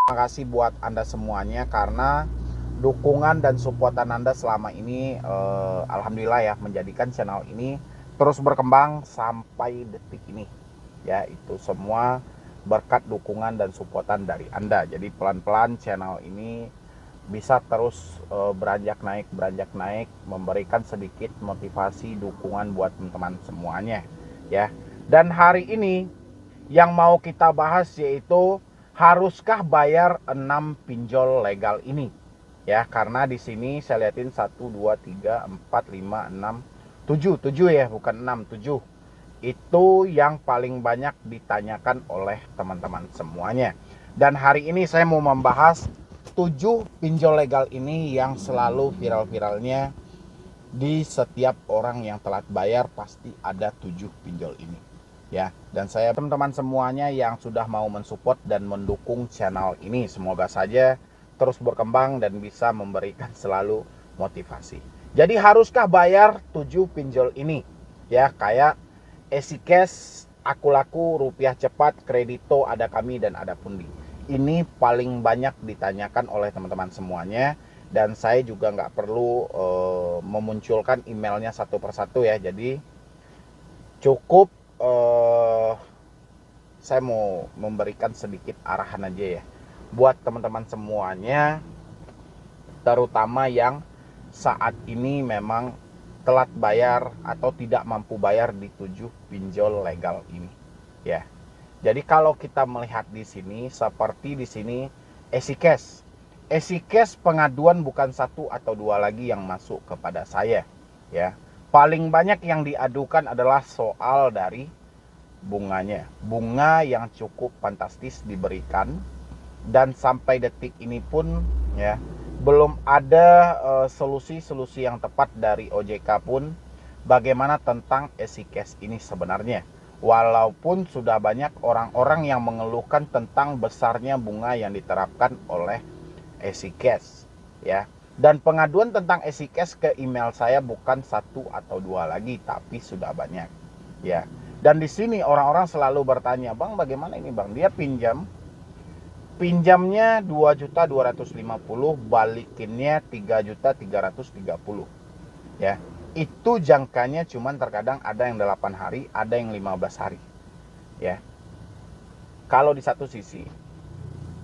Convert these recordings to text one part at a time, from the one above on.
Terima kasih buat Anda semuanya karena dukungan dan supportan Anda selama ini alhamdulillah ya menjadikan channel ini terus berkembang sampai detik ini. Ya, itu semua berkat dukungan dan supportan dari Anda. Jadi pelan-pelan channel ini bisa terus beranjak naik, memberikan sedikit motivasi dukungan buat teman-teman semuanya ya. Dan hari ini yang mau kita bahas yaitu haruskah bayar 6 pinjol legal ini? Ya, karena di sini saya lihatin 1 2 3 4 5 6 7 7 ya, bukan 6, 7. Itu yang paling banyak ditanyakan oleh teman-teman semuanya. Dan hari ini saya mau membahas 7 pinjol legal ini yang selalu viral-viralnya. Di setiap orang yang telat bayar pasti ada 7 pinjol ini ya. Dan saya teman-teman semuanya yang sudah mau mensupport dan mendukung channel ini, semoga saja terus berkembang dan bisa memberikan selalu motivasi. Jadi haruskah bayar 7 pinjol ini ya, kayak EasyCash, Aku Laku, Rupiah Cepat, Kredito, Ada Kami, dan Ada Pundi. Ini paling banyak ditanyakan oleh teman-teman semuanya. Dan saya juga nggak perlu memunculkan emailnya satu persatu ya. Jadi cukup saya mau memberikan sedikit arahan aja ya buat teman-teman semuanya, terutama yang saat ini memang telat bayar atau tidak mampu bayar di 7 pinjol legal ini ya. Jadi kalau kita melihat di sini, seperti di sini EasyCash pengaduan bukan satu atau dua lagi yang masuk kepada saya ya. Paling banyak yang diadukan adalah soal dari bunganya. Bunga yang cukup fantastis diberikan, dan sampai detik ini pun ya belum ada solusi-solusi yang tepat dari OJK pun bagaimana tentang EasyCash ini sebenarnya. Walaupun sudah banyak orang-orang yang mengeluhkan tentang besarnya bunga yang diterapkan oleh EasyCash ya. Dan pengaduan tentang EasyCash ke email saya bukan satu atau dua lagi, tapi sudah banyak ya. Dan di sini orang-orang selalu bertanya, "Bang, bagaimana ini, Bang? Dia pinjamnya 2.250.000, balikinnya 3.330.000 ya. Itu jangkanya cuman terkadang ada yang 8 hari, ada yang 15 hari ya. Kalau di satu sisi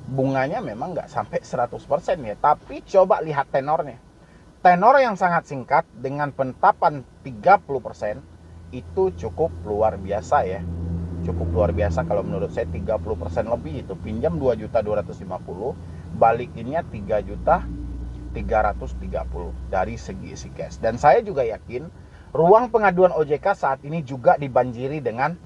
bunganya memang nggak sampai 100% ya, tapi coba lihat tenornya. Tenor yang sangat singkat dengan penetapan 30% itu cukup luar biasa ya. Cukup luar biasa kalau menurut saya. 30% lebih itu, pinjam 2.250.000, balikinnya 3.330.000 dari segi isi cash. Dan saya juga yakin ruang pengaduan OJK saat ini juga dibanjiri dengan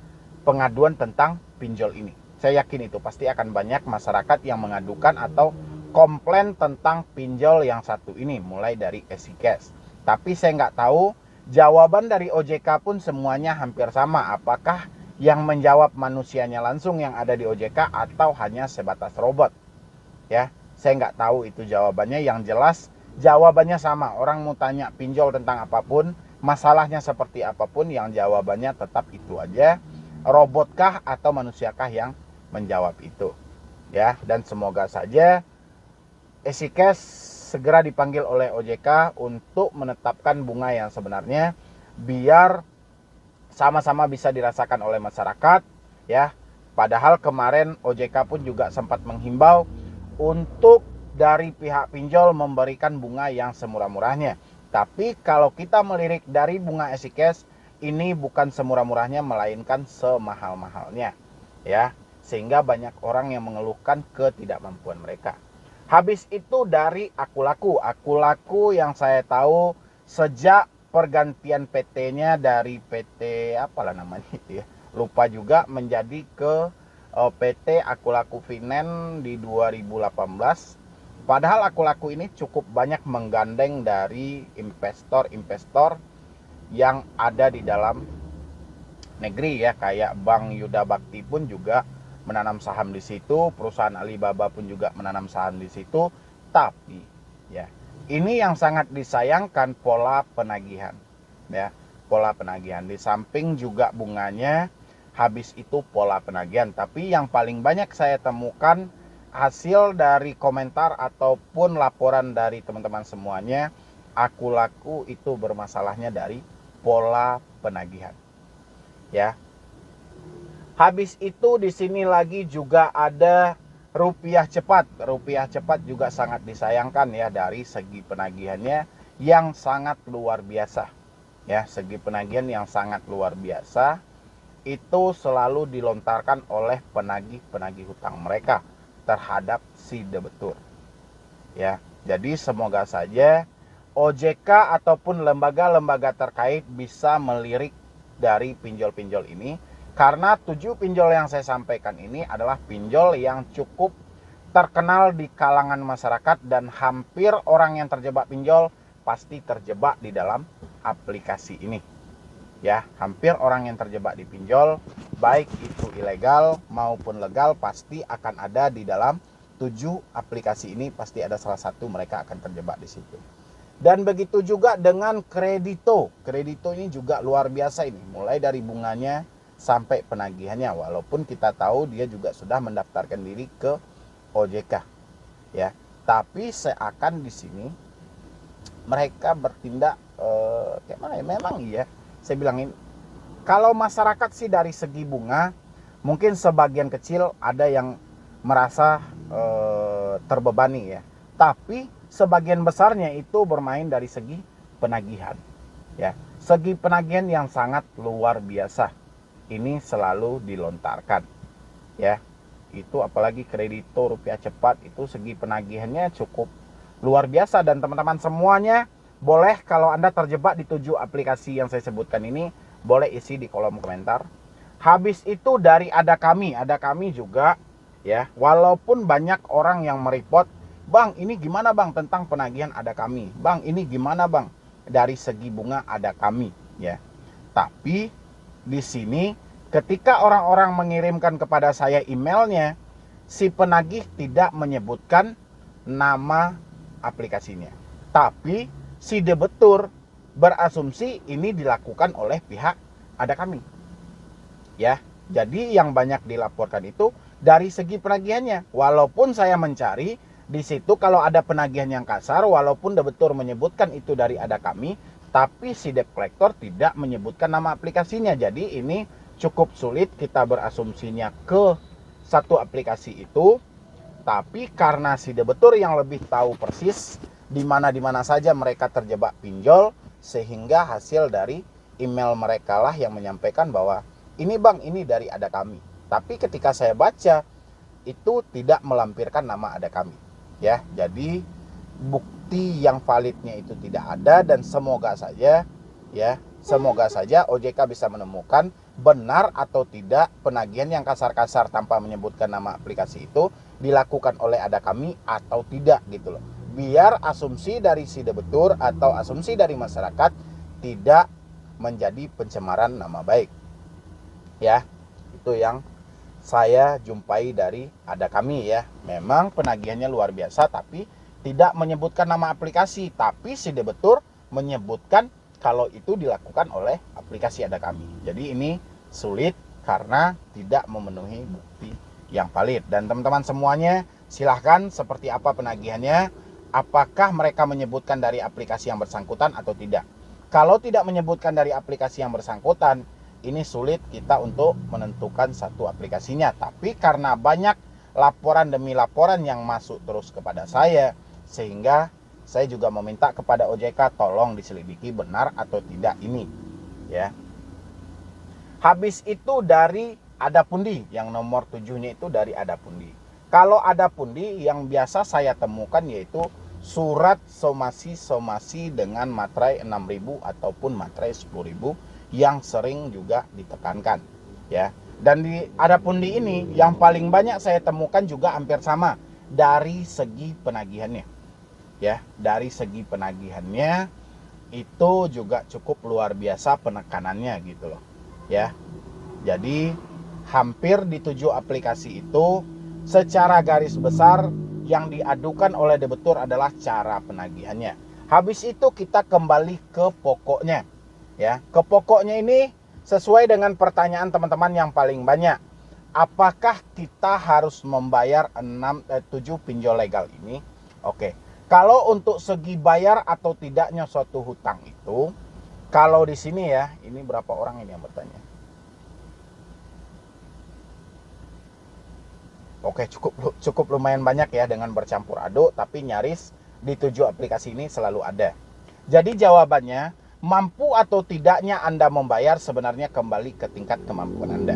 pengaduan tentang pinjol ini. Saya yakin itu pasti akan banyak masyarakat yang mengadukan atau komplain tentang pinjol yang satu ini, mulai dari EasyCash. Tapi saya nggak tahu jawaban dari OJK pun semuanya hampir sama. Apakah yang menjawab manusianya langsung yang ada di OJK atau hanya sebatas robot ya? Saya nggak tahu itu jawabannya. Yang jelas jawabannya sama. Orang mau tanya pinjol tentang apapun, masalahnya seperti apapun, yang jawabannya tetap itu aja. Robotkah atau manusiakah yang menjawab itu ya? Dan semoga saja EasyCash segera dipanggil oleh OJK untuk menetapkan bunga yang sebenarnya, biar sama-sama bisa dirasakan oleh masyarakat ya. Padahal kemarin OJK pun juga sempat menghimbau untuk dari pihak pinjol memberikan bunga yang semurah-murahnya. Tapi kalau kita melirik dari bunga EasyCash, ini bukan semurah-murahnya melainkan semahal-mahalnya ya. Sehingga banyak orang yang mengeluhkan ketidakmampuan mereka. Habis itu dari Aku Laku yang saya tahu sejak pergantian PT-nya dari PT apalah namanya itu ya, lupa juga, menjadi ke PT Aku Laku Finance di 2018. Padahal Aku Laku ini cukup banyak menggandeng dari investor-investor yang ada di dalam negeri ya, kayak Bank Yuda Bakti pun juga menanam saham di situ, perusahaan Alibaba pun juga menanam saham di situ. Tapi ya, ini yang sangat disayangkan pola penagihan ya, pola penagihan. Di samping juga bunganya, habis itu pola penagihan. Tapi yang paling banyak saya temukan hasil dari komentar ataupun laporan dari teman-teman semuanya, aku laku itu bermasalahnya dari pola penagihan. Ya. Habis itu di sini lagi juga ada rupiah cepat. Rupiah cepat juga sangat disayangkan ya dari segi penagihannya yang sangat luar biasa. Ya, segi penagihan yang sangat luar biasa itu selalu dilontarkan oleh penagih-penagih hutang mereka terhadap si debetur. Ya, jadi semoga saja OJK ataupun lembaga-lembaga terkait bisa melirik dari pinjol-pinjol ini, karena 7 pinjol yang saya sampaikan ini adalah pinjol yang cukup terkenal di kalangan masyarakat dan hampir orang yang terjebak pinjol pasti terjebak di dalam aplikasi ini. Ya, hampir orang yang terjebak di pinjol, baik itu ilegal maupun legal, pasti akan ada di dalam 7 aplikasi ini, pasti ada salah satu mereka akan terjebak di situ. Dan begitu juga dengan kredito. Kredito ini juga luar biasa ini, mulai dari bunganya sampai penagihannya, walaupun kita tahu dia juga sudah mendaftarkan diri ke OJK. Ya, tapi seakan di sini mereka bertindak kayak mana ya? Memang iya. Saya bilangin, kalau masyarakat sih dari segi bunga, mungkin sebagian kecil ada yang merasa terbebani ya. Tapi sebagian besarnya itu bermain dari segi penagihan. Ya, segi penagihan yang sangat luar biasa. Ini selalu dilontarkan. Ya, itu apalagi kredito rupiah cepat itu segi penagihannya cukup luar biasa, dan teman-teman semuanya boleh kalau Anda terjebak di 7 aplikasi yang saya sebutkan ini, boleh isi di kolom komentar. Habis itu dari ada kami juga ya, walaupun banyak orang yang mereport, "Bang, ini gimana Bang tentang penagihan ada kami? Bang, ini gimana Bang dari segi bunga ada kami?" Ya. Tapi di sini ketika orang-orang mengirimkan kepada saya emailnya, si penagih tidak menyebutkan nama aplikasinya. Tapi si debetur berasumsi ini dilakukan oleh pihak ada kami. Ya, jadi yang banyak dilaporkan itu dari segi penagihannya. Walaupun saya mencari di situ kalau ada penagihan yang kasar, walaupun debetur menyebutkan itu dari ada kami, tapi si debt collector tidak menyebutkan nama aplikasinya. Jadi ini cukup sulit kita berasumsinya ke satu aplikasi itu. Tapi karena si debetur yang lebih tahu persis di mana saja mereka terjebak pinjol, sehingga hasil dari email mereka lah yang menyampaikan bahwa ini Bang, ini dari ada kami. Tapi ketika saya baca itu tidak melampirkan nama ada kami. Ya, jadi bukti yang validnya itu tidak ada, dan semoga saja OJK bisa menemukan benar atau tidak penagihan yang kasar-kasar tanpa menyebutkan nama aplikasi itu dilakukan oleh ada kami atau tidak gitu loh. Biar asumsi dari si debetur atau asumsi dari masyarakat tidak menjadi pencemaran nama baik. Ya, itu yang saya jumpai dari ada kami ya. Memang penagihannya luar biasa tapi tidak menyebutkan nama aplikasi, tapi si debetur menyebutkan kalau itu dilakukan oleh aplikasi ada kami. Jadi ini sulit karena tidak memenuhi bukti yang valid. Dan teman-teman semuanya silahkan seperti apa penagihannya. Apakah mereka menyebutkan dari aplikasi yang bersangkutan atau tidak? Kalau tidak menyebutkan dari aplikasi yang bersangkutan, ini sulit kita untuk menentukan satu aplikasinya. Tapi karena banyak laporan demi laporan yang masuk terus kepada saya, sehingga saya juga meminta kepada OJK tolong diselidiki benar atau tidak ini. Ya. Habis itu dari Adapundi, yang nomor 7-nya itu dari Adapundi. Kalau Adapundi yang biasa saya temukan yaitu surat somasi dengan materai 6.000 ataupun materai 10.000 yang sering juga ditekankan ya. Dan di Adapundi ini yang paling banyak saya temukan juga hampir sama dari segi penagihannya. Ya, dari segi penagihannya itu juga cukup luar biasa penekanannya gitu loh. Ya. Jadi hampir di 7 aplikasi itu secara garis besar yang diadukan oleh debetur adalah cara penagihannya. Habis itu kita kembali ke pokoknya. Ya, ke pokoknya ini sesuai dengan pertanyaan teman-teman yang paling banyak. apakah kita harus membayar 7 pinjol legal ini? Oke. Kalau untuk segi bayar atau tidaknya suatu hutang itu, kalau di sini ya, ini berapa orang ini yang bertanya? Oke, cukup lumayan banyak ya dengan bercampur aduk, tapi nyaris di 7 aplikasi ini selalu ada. Jadi jawabannya, mampu atau tidaknya Anda membayar sebenarnya kembali ke tingkat kemampuan Anda.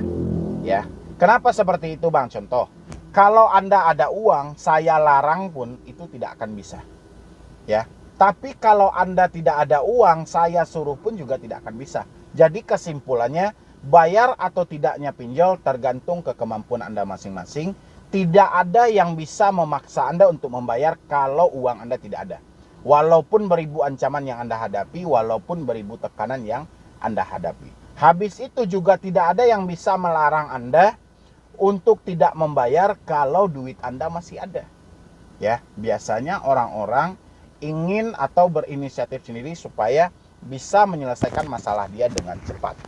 Ya. Kenapa seperti itu, Bang? Contoh, kalau Anda ada uang, saya larang pun itu tidak akan bisa. Ya. Tapi kalau Anda tidak ada uang, saya suruh pun juga tidak akan bisa. Jadi kesimpulannya, bayar atau tidaknya pinjol tergantung ke kemampuan Anda masing-masing. Tidak ada yang bisa memaksa Anda untuk membayar kalau uang Anda tidak ada. Walaupun beribu ancaman yang Anda hadapi, walaupun beribu tekanan yang Anda hadapi. Habis itu juga tidak ada yang bisa melarang Anda untuk tidak membayar kalau duit Anda masih ada. Ya, biasanya orang-orang ingin atau berinisiatif sendiri supaya bisa menyelesaikan masalah dia dengan cepat.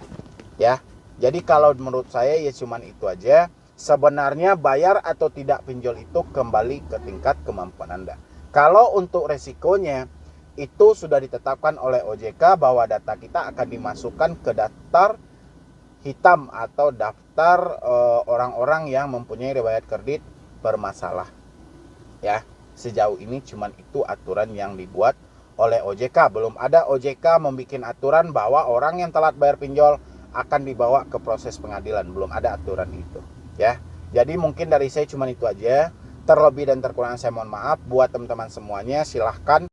Ya. Jadi kalau menurut saya ya cuman itu aja. Sebenarnya bayar atau tidak pinjol itu kembali ke tingkat kemampuan Anda. Kalau untuk resikonya itu sudah ditetapkan oleh OJK bahwa data kita akan dimasukkan ke daftar hitam atau daftar orang-orang yang mempunyai riwayat kredit bermasalah. Ya, sejauh ini cuman itu aturan yang dibuat oleh OJK. Belum ada OJK membuat aturan bahwa orang yang telat bayar pinjol akan dibawa ke proses pengadilan. Belum ada aturan itu. Ya, jadi mungkin dari saya cuman itu aja. Terlebih dan terkurang saya mohon maaf. Buat teman-teman semuanya, silahkan